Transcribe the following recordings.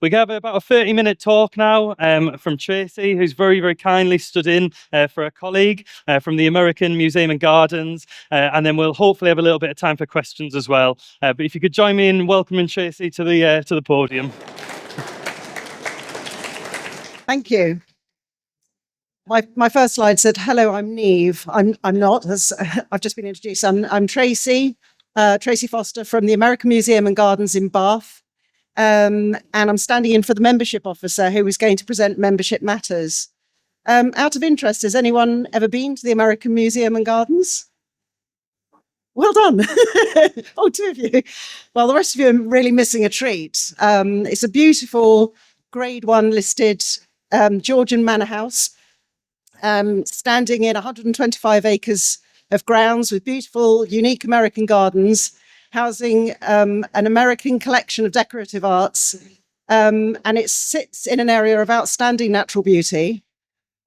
We have about a 30-minute talk now from Tracy, who's very, very kindly stood in for a colleague from the American Museum and Gardens, and then we'll hopefully have a little bit of time for questions as well. But if you could join me in welcoming Tracy to the podium. Thank you. My first slide said, "Hello, I'm Neve." I'm not, as I've just been introduced. I'm Tracy, Tracy Foster from the American Museum and Gardens in Bath. And I'm standing in for the membership officer who is going to present Membership Matters. Out of interest, has anyone ever been to the American Museum and Gardens? Well done. Oh, two of you. Well, the rest of you are really missing a treat. It's a beautiful Grade 1 listed Georgian manor house, standing in 125 acres of grounds with beautiful, unique American gardens, housing an American collection of decorative arts, and it sits in an area of outstanding natural beauty,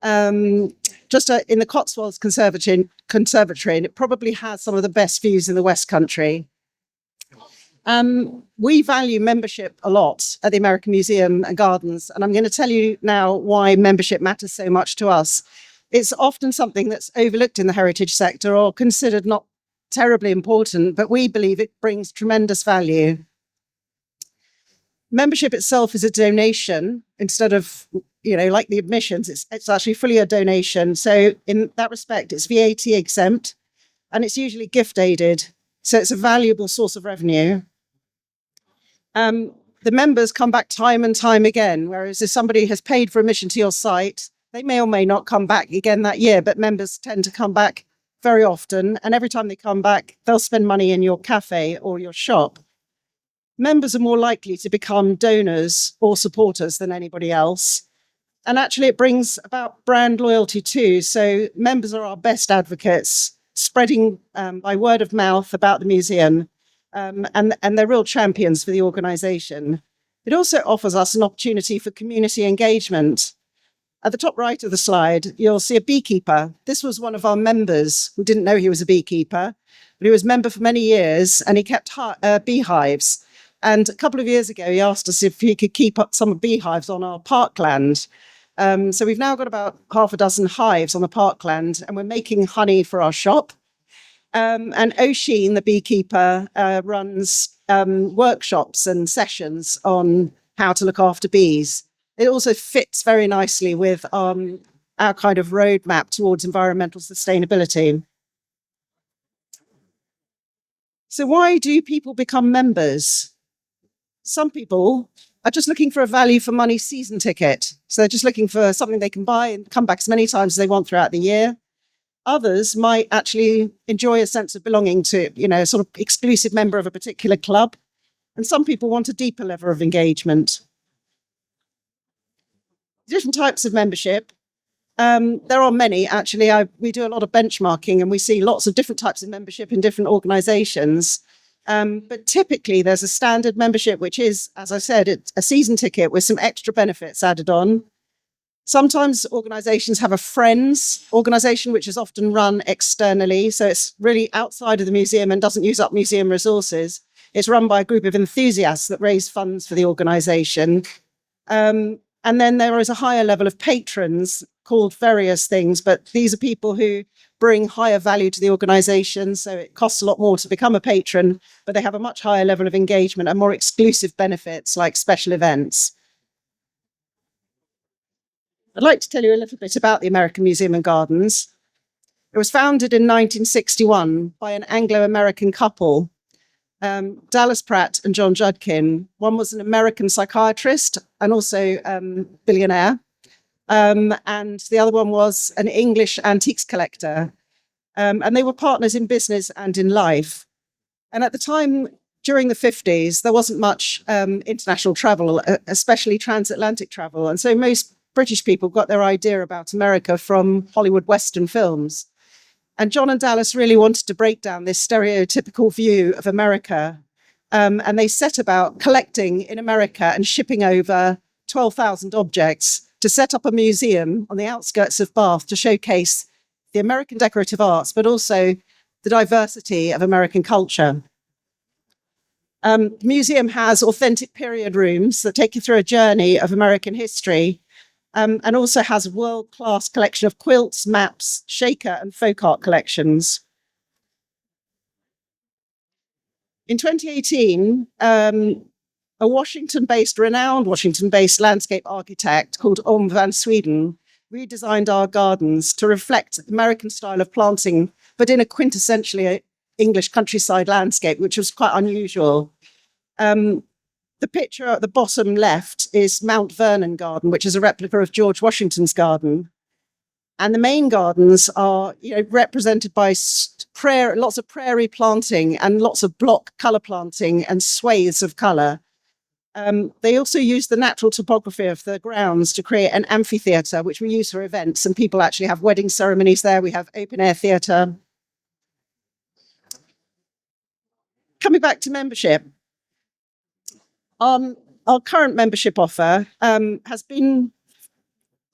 just in the Cotswolds Conservatory, and it probably has some of the best views in the West Country. We value membership a lot at the American Museum and Gardens, and I'm going to tell you now why membership matters so much to us. It's often something that's overlooked in the heritage sector or considered not terribly important, but we believe it brings tremendous value. Membership itself is a donation instead of, like the admissions, it's actually fully a donation. So in that respect, it's VAT exempt and it's usually gift aided. So it's a valuable source of revenue. The members come back time and time again, whereas if somebody has paid for admission to your site, they may or may not come back again that year, but members tend to come back very often. And every time they come back, they'll spend money in your cafe or your shop. Members are more likely to become donors or supporters than anybody else. And actually, it brings about brand loyalty too. So members are our best advocates, spreading by word of mouth about the museum. And they're real champions for the organisation. It also offers us an opportunity for community engagement. At the top right of the slide, you'll see a beekeeper. This was one of our members who didn't know he was a beekeeper, but he was a member for many years and he kept beehives. And a couple of years ago, he asked us if he could keep up some beehives on our parkland. So we've now got about half a dozen hives on the parkland and we're making honey for our shop. And O'Sheen, the beekeeper, runs workshops and sessions on how to look after bees. It also fits very nicely with our kind of roadmap towards environmental sustainability. So why do people become members? Some people are just looking for a value for money season ticket. So they're just looking for something they can buy and come back as many times as they want throughout the year. Others might actually enjoy a sense of belonging to, a sort of exclusive member of a particular club. And some people want a deeper level of engagement. Different types of membership. There are many, actually. We do a lot of benchmarking and we see lots of different types of membership in different organizations. But typically there's a standard membership, which is, as I said, it's a season ticket with some extra benefits added on. Sometimes organizations have a friends organization, which is often run externally. So it's really outside of the museum and doesn't use up museum resources. It's run by a group of enthusiasts that raise funds for the organization. And then there is a higher level of patrons called various things, but these are people who bring higher value to the organization. So it costs a lot more to become a patron, but they have a much higher level of engagement and more exclusive benefits like special events. I'd like to tell you a little bit about the American Museum and Gardens. It was founded in 1961 by an Anglo-American couple, Dallas Pratt and John Judkin. One was an American psychiatrist and also billionaire. And the other one was an English antiques collector. And they were partners in business and in life. And at the time, during the 50s, there wasn't much international travel, especially transatlantic travel. And so most British people got their idea about America from Hollywood Western films. And John and Dallas really wanted to break down this stereotypical view of America. And they set about collecting in America and shipping over 12,000 objects to set up a museum on the outskirts of Bath to showcase the American decorative arts, but also the diversity of American culture. The museum has authentic period rooms that take you through a journey of American history, and also has a world-class collection of quilts, maps, shaker and folk art collections. In 2018, a renowned Washington-based landscape architect called Orm van Sweden redesigned our gardens to reflect the American style of planting, but in a quintessentially English countryside landscape, which was quite unusual. The picture at the bottom left is Mount Vernon Garden, which is a replica of George Washington's garden. And the main gardens are, represented by lots of prairie planting and lots of block colour planting and swathes of colour. They also use the natural topography of the grounds to create an amphitheatre, which we use for events, and people actually have wedding ceremonies there. We have open air theatre. Coming back to membership, our current membership offer has been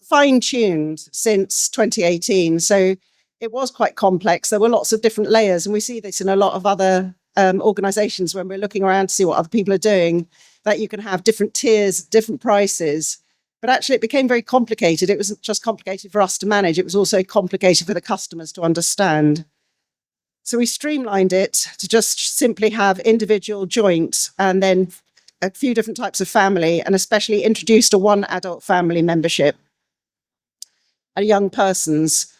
fine-tuned since 2018. So it was quite complex. There were lots of different layers, and we see this in a lot of other organizations when we're looking around to see what other people are doing, that you can have different tiers, different prices. But actually, it became very complicated. It wasn't just complicated for us to manage, it was also complicated for the customers to understand. So we streamlined it to just simply have individual, joint, and then a few different types of family, and especially introduced a one adult family membership and young persons.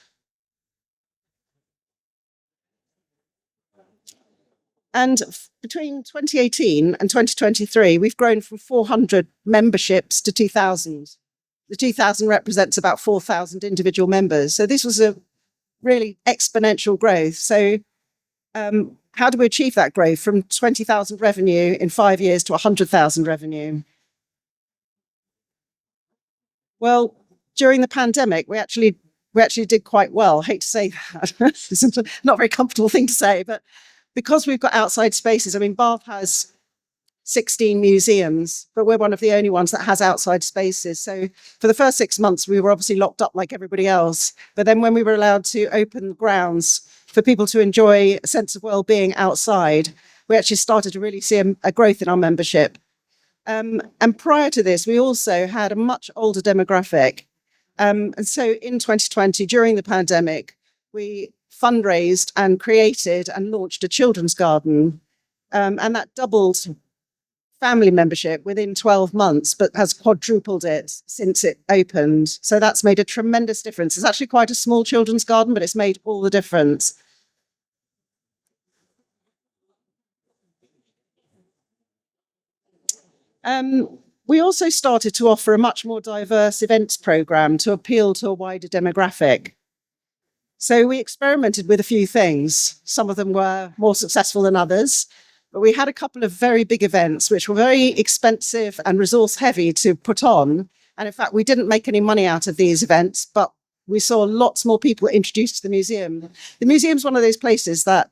And between 2018 and 2023, we've grown from 400 memberships to 2,000. The 2,000 represents about 4,000 individual members. So this was a really exponential growth. So how do we achieve that growth from 20,000 revenue in 5 years to 100,000 revenue? Well, during the pandemic, we actually did quite well. I hate to say that. It's not a very comfortable thing to say, but because we've got outside spaces, I mean, Bath has 16 museums, but we're one of the only ones that has outside spaces. So for the first 6 months, we were obviously locked up like everybody else. But then when we were allowed to open the grounds for people to enjoy a sense of well-being outside, we actually started to really see a growth in our membership. And prior to this, we also had a much older demographic. And so in 2020, during the pandemic, we fundraised and created and launched a children's garden. And that doubled family membership within 12 months, but has quadrupled it since it opened. So that's made a tremendous difference. It's actually quite a small children's garden, but it's made all the difference. We also started to offer a much more diverse events program to appeal to a wider demographic. So we experimented with a few things. Some of them were more successful than others, but we had a couple of very big events which were very expensive and resource heavy to put on. And in fact, we didn't make any money out of these events, but we saw lots more people introduced to the museum. The museum's one of those places that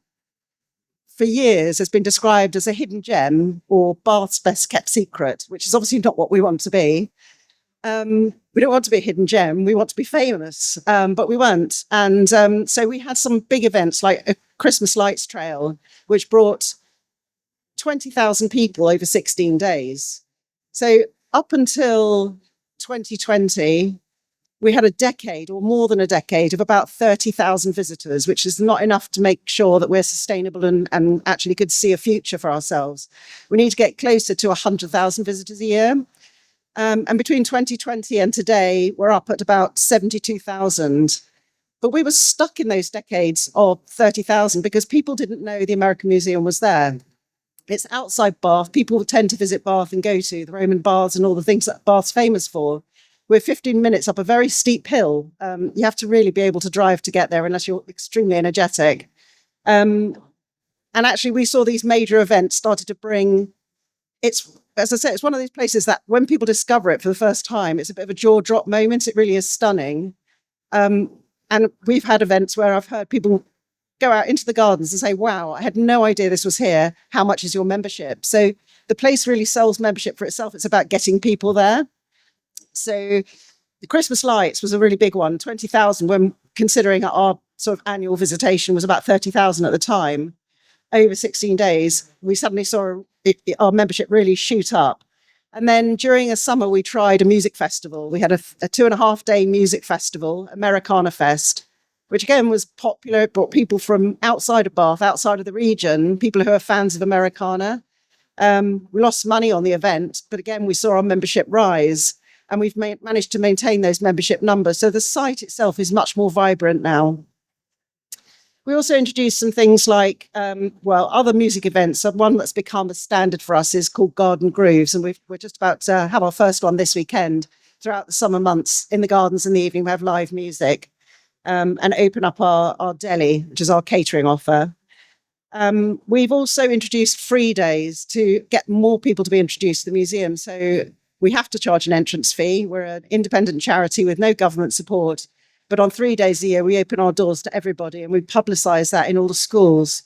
for years has been described as a hidden gem or Bath's best kept secret, which is obviously not what we want to be. We don't want to be a hidden gem. We want to be famous, but we weren't. And so we had some big events like a Christmas lights trail, which brought 20,000 people over 16 days. So up until 2020, we had a decade or more than a decade of about 30,000 visitors, which is not enough to make sure that we're sustainable and actually could see a future for ourselves. We need to get closer to 100,000 visitors a year. And between 2020 and today, we're up at about 72,000. But we were stuck in those decades of 30,000 because people didn't know the American Museum was there. It's outside Bath. People tend to visit Bath and go to the Roman baths and all the things that Bath's famous for. We're 15 minutes up a very steep hill. You have to really be able to drive to get there unless you're extremely energetic. And actually, we saw these major events started to bring, as I said, it's one of these places that when people discover it for the first time, it's a bit of a jaw drop moment. It really is stunning. And we've had events where I've heard people go out into the gardens and say, wow, I had no idea this was here. How much is your membership? So the place really sells membership for itself. It's about getting people there. So the Christmas lights was a really big one, 20,000, when considering our sort of annual visitation was about 30,000 at the time. over 16 days, we suddenly saw our membership really shoot up. And then during a summer, we tried a music festival. We had a 2.5 day music festival, Americana Fest, which again was popular. It brought people from outside of Bath, outside of the region, people who are fans of Americana. We lost money on the event, but again, we saw our membership rise, and we've managed to maintain those membership numbers. So the site itself is much more vibrant now. We also introduced some things like, other music events. So one that's become a standard for us is called Garden Grooves. And we're just about to have our first one this weekend. Throughout the summer months in the gardens in the evening, we have live music and open up our deli, which is our catering offer. We've also introduced free days to get more people to be introduced to the museum. So we have to charge an entrance fee. We're an independent charity with no government support. But on 3 days a year, we open our doors to everybody, and we publicise that in all the schools.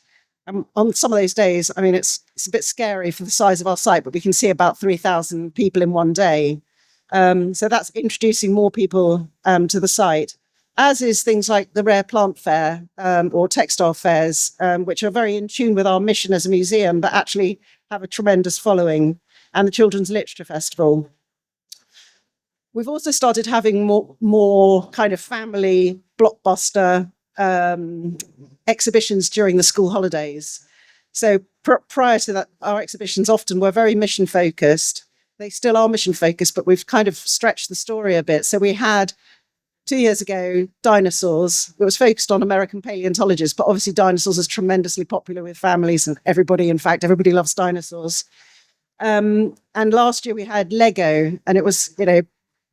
And on some of those days, I mean, it's a bit scary for the size of our site, but we can see about 3,000 people in one day. So that's introducing more people to the site, as is things like the Rare Plant Fair or textile fairs, which are very in tune with our mission as a museum, but actually have a tremendous following, and the Children's Literature Festival. We've also started having more kind of family blockbuster exhibitions during the school holidays. So prior to that, our exhibitions often were very mission focused. They still are mission focused, but we've kind of stretched the story a bit. So we had 2 years ago, Dinosaurs. It was focused on American paleontologists, but obviously dinosaurs is tremendously popular with families, and everybody loves dinosaurs. And last year we had Lego, and it was,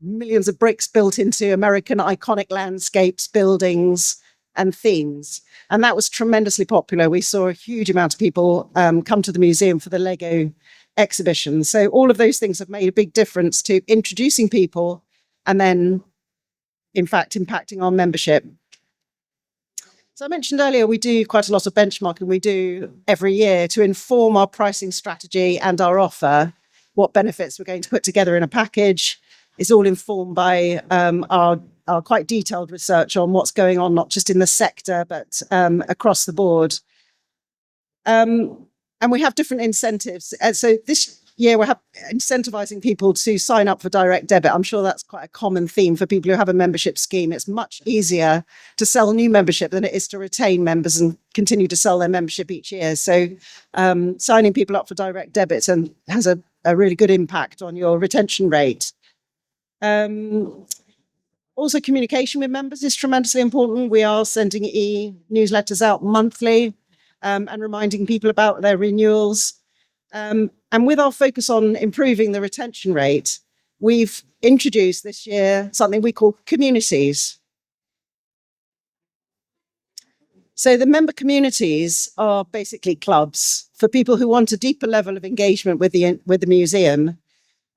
millions of bricks built into American iconic landscapes, buildings, and themes. And that was tremendously popular. We saw a huge amount of people come to the museum for the Lego exhibition. So all of those things have made a big difference to introducing people and then, in fact, impacting our membership. So I mentioned earlier, we do quite a lot of benchmarking. We do every year to inform our pricing strategy and our offer, what benefits we're going to put together in a package. It's all informed by our quite detailed research on what's going on, not just in the sector, but across the board. And we have different incentives. So this year we're incentivizing people to sign up for direct debit. I'm sure that's quite a common theme for people who have a membership scheme. It's much easier to sell new membership than it is to retain members and continue to sell their membership each year. So signing people up for direct debit has a really good impact on your retention rate. Also, communication with members is tremendously important. We are sending e-newsletters out monthly and reminding people about their renewals. And with our focus on improving the retention rate, we've introduced this year something we call communities. So the member communities are basically clubs for people who want a deeper level of engagement with the museum.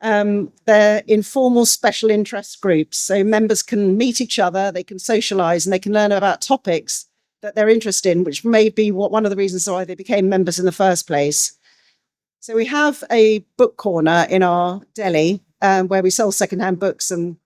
They're informal special interest groups. So members can meet each other, they can socialize, and they can learn about topics that they're interested in, which may be one of the reasons why they became members in the first place. So we have a book corner in our deli where we sell secondhand books, and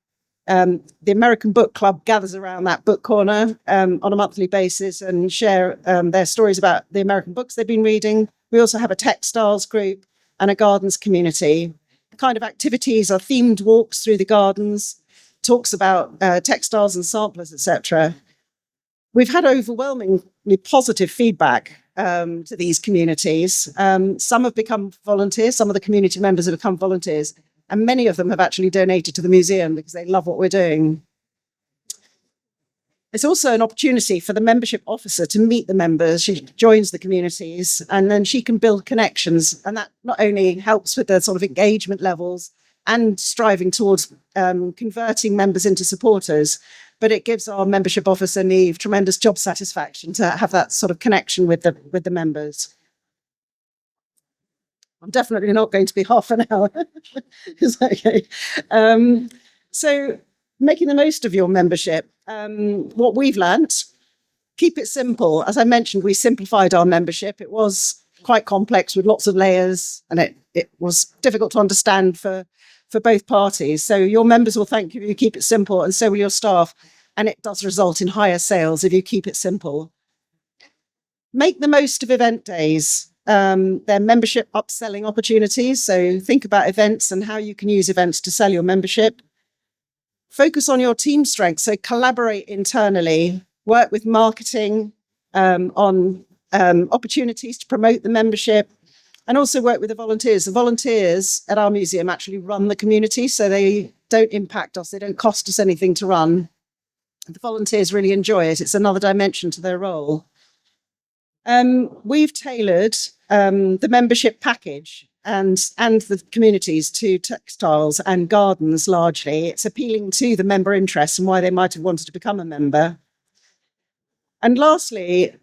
the American Book Club gathers around that book corner on a monthly basis and share their stories about the American books they've been reading. We also have a textiles group and a gardens community. The kind of activities are themed walks through the gardens, talks about textiles and samplers, etc. We've had overwhelmingly positive feedback to these communities. Some have become volunteers, some of the community members have become volunteers, and many of them have actually donated to the museum because they love what we're doing. It's also an opportunity for the membership officer to meet the members. She joins the communities and then she can build connections. And that not only helps with the sort of engagement levels and striving towards converting members into supporters, but it gives our membership officer, Neve, tremendous job satisfaction to have that sort of connection with the members. I'm definitely not going to be half an hour. It's okay. So making the most of your membership. What we've learnt, keep it simple. As I mentioned, we simplified our membership. It was quite complex with lots of layers, and it was difficult to understand for both parties. So your members will thank you if you keep it simple, and so will your staff. And it does result in higher sales if you keep it simple. Make the most of event days. They're membership upselling opportunities. So think about events and how you can use events to sell your membership. Focus on your team strengths. So collaborate internally, work with marketing on opportunities to promote the membership, and also work with the volunteers. The volunteers at our museum actually run the community, so they don't impact us. They don't cost us anything to run. The volunteers really enjoy it. It's another dimension to their role. We've tailored the membership package and the communities to textiles and gardens largely. It's appealing to the member interests and why they might have wanted to become a member. And lastly,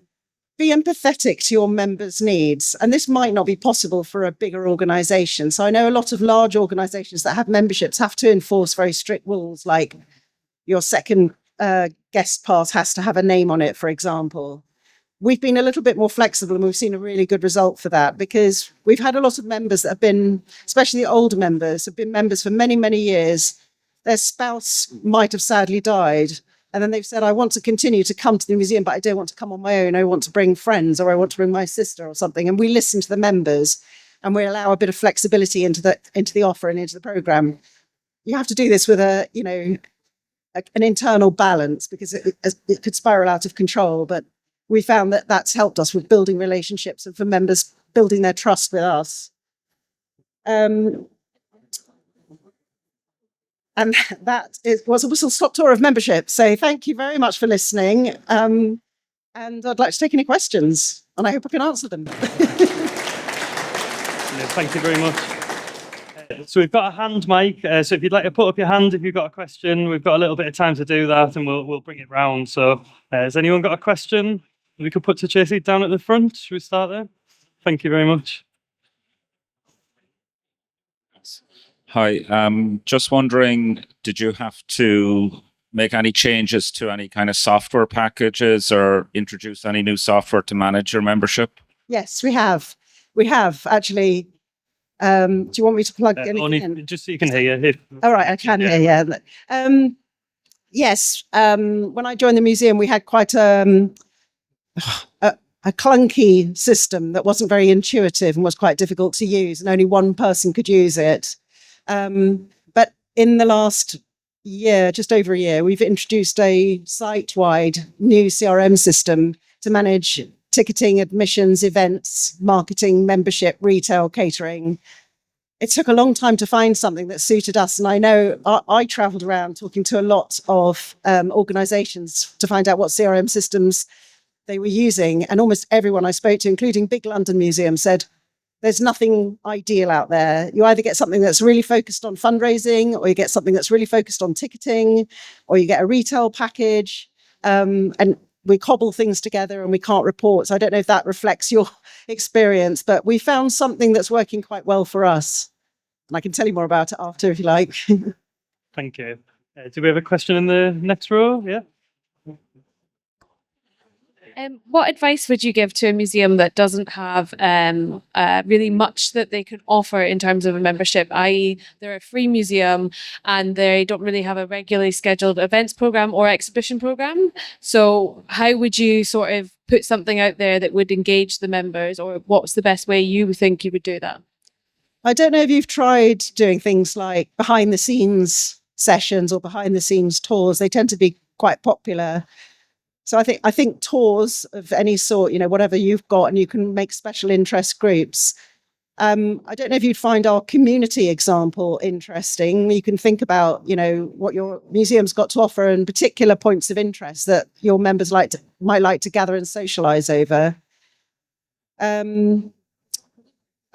be empathetic to your members' needs. And this might not be possible for a bigger organization. So I know a lot of large organizations that have memberships have to enforce very strict rules, like your second guest pass has to have a name on it, for example. We've been a little bit more flexible and we've seen a really good result for that, because we've had a lot of members that have been, especially the older members, have been members for many, many years. Their spouse might have sadly died. And then they've said, I want to continue to come to the museum, but I don't want to come on my own. I want to bring friends, or I want to bring my sister or something. And we listen to the members and we allow a bit of flexibility into the offer and into the program. You have to do this with an internal balance, because it could spiral out of control. But we found that that's helped us with building relationships and for members building their trust with us. And that was a whistle-stop tour of membership. So thank you very much for listening. And I'd like to take any questions, and I hope I can answer them. Thank you very much. So we've got a hand mic. So if you'd like to put up your hand if you've got a question, we've got a little bit of time to do that, and we'll bring it round. So has anyone got a question we could put to Tracy down at the front? Should we start there? Thank you very much. Hi, just wondering, did you have to make any changes to any kind of software packages or introduce any new software to manage your membership? Yes, we have. We have actually. Do you want me to plug anything in? Just so you can hear. All right, I can hear. Yeah. Yes. When I joined the museum, we had quite a clunky system that wasn't very intuitive and was quite difficult to use, and only one person could use it. But in the last year, just over a year, we've introduced a site-wide new CRM system to manage ticketing, admissions, events, marketing, membership, retail, catering. It took a long time to find something that suited us. And I know I traveled around talking to a lot of organizations to find out what CRM systems they were using. And almost everyone I spoke to, including big London museums, said, there's nothing ideal out there. You either get something that's really focused on fundraising, or you get something that's really focused on ticketing, or you get a retail package. And we cobble things together and we can't report. So I don't know if that reflects your experience, but we found something that's working quite well for us. And I can tell you more about it after if you like. Thank you. Do we have a question in the next row? Yeah. What advice would you give to a museum that doesn't have really much that they could offer in terms of a membership, i.e. they're a free museum and they don't really have a regularly scheduled events program or exhibition program? So how would you sort of put something out there that would engage the members, or what's the best way you think you would do that? I don't know if you've tried doing things like behind the scenes sessions or behind the scenes tours. They tend to be quite popular. So I think tours of any sort, whatever you've got, and you can make special interest groups. I don't know if you'd find our community example interesting. You can think about, what your museum's got to offer and particular points of interest that your members might like to gather and socialize over. Are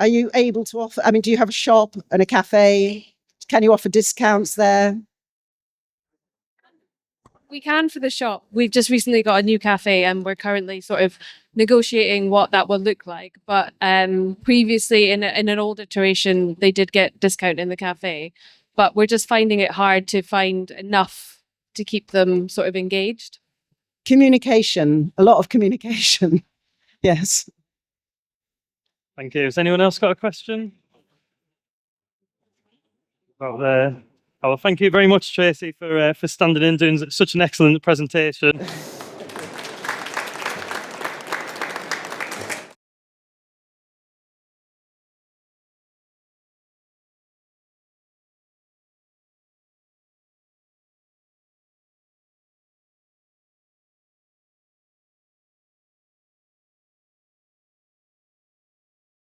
you able to offer, do you have a shop and a cafe? Can you offer discounts there? We can for the shop. We've just recently got a new cafe and we're currently sort of negotiating what that will look like. But previously in an old iteration, they did get discount in the cafe, but we're just finding it hard to find enough to keep them sort of engaged. Communication, a lot of communication. Yes. Thank you. Has anyone else got a question? Well, thank you very much, Tracy, for standing in, doing such an excellent presentation.